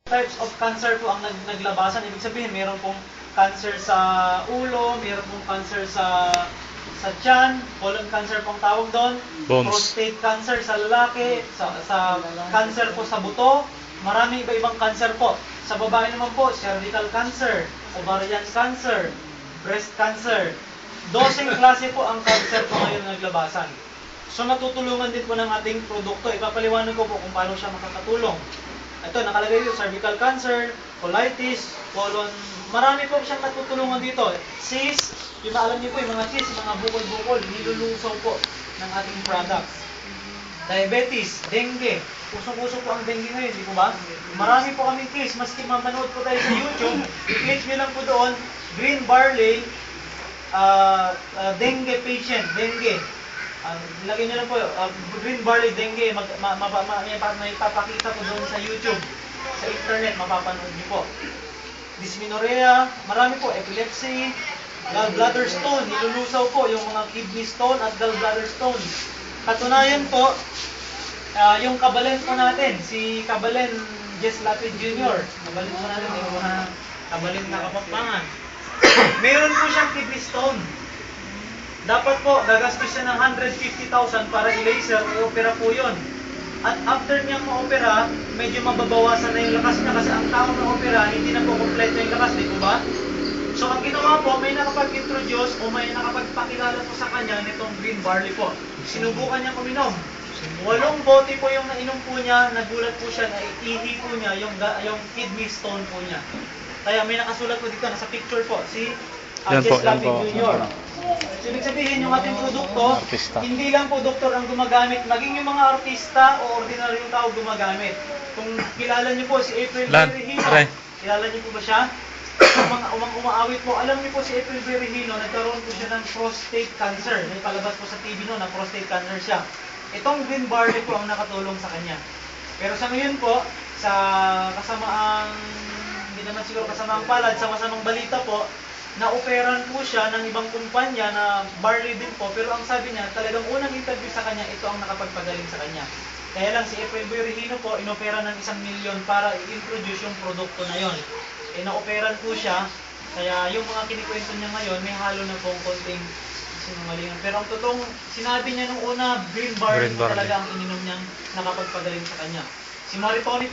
types of cancer po ang naglabasan. Ibig sabihin, meron pong cancer sa ulo, meron pong cancer sa tiyan, colon cancer pong tawag doon, Bones. prostate cancer sa lalaki, sa cancer po sa buto, maraming iba-ibang cancer po. Sa babae naman po, cervical cancer, ovarian cancer, breast cancer. 12 klase po ang cancer po ngayon naglabasan. So natutulungan din po ng ating produkto. Ipapaliwanag ko po kung paano siya makakatulong. Ito, nakalagay dito, cervical cancer, colitis, colon, marami po siyang natutulungan dito. Cyst, yung alam niyo po, yung mga cyst, yung mga bukol-bukol, nilulusaw po ng ating products. Diabetes, dengue, usong-uso po ang dengue ngayon, di po ba? Marami po kaming case, maski mamanood po tayo sa YouTube, i-click nyo lang po doon, green barley, dengue patient, dengue. Lagyan nyo lang po, green barley dengue, may papakita po doon sa YouTube, sa internet, mapapanood nyo po. Dysmenorrhea, marami po, epilepsy, gallbladder stone, nilulusaw po yung mga kidney stone at gallbladder stone. Katunayan po, yung Kabalen po natin, si Kabalen Jess Lapid Jr., Kabalen po natin, yung mga Kabalen na kapampangan. Meron po siyang kidney stone. Dapat po, gagastos siya ng 150,000 para i-laser, i-opera po yun. At after niyang ma-opera, medyo mababawasan na yung lakas niya kasi ang tao na opera, hindi na po kompleto yung lakas, di po ba? So ang ginawa po, may nakapag-introduce o may nakapagpakilala po sa kanya nitong green barley po. Sinubukan niya uminom. 8 bote po yung nainom po niya, nagulat po siya na ihi po niya yung kidney stone po niya. Kaya may nakasulat po dito, nasa picture po, si Jess Lapid Jr. So, ibig sabihin, yung ating produkto, hindi lang po doktor ang gumagamit, maging yung mga artista o ordinaryong tao gumagamit. Kung kilala niyo po si April Berihino, kilala niyo po ba siya? Kung mga umaawit po, alam niyo po si April Berihino, nagkaroon po siya ng prostate cancer. May palabas po sa TV no, na prostate cancer siya. Itong green barley po ang nakatulong sa kanya. Pero sa ngayon po, sa kasamaang, hindi naman siguro kasamaang palad, sa masamang balita po, na-operan po siya ng ibang kumpanya na barley din po, pero ang sabi niya, talagang unang interview sa kanya, ito ang nakapagpagaling sa kanya. Kaya lang si April Berihino po, inopera ng 1 milyon para i-introduce yung produkto na yon. Na-operan po siya, kaya yung mga kinikwento niya ngayon, may halo na pong konting sinungalingan. Pero ang totoong sinabi niya nung una, green barley talaga ang ininom niyang nakapagpagaling sa kanya. Si Marie Tony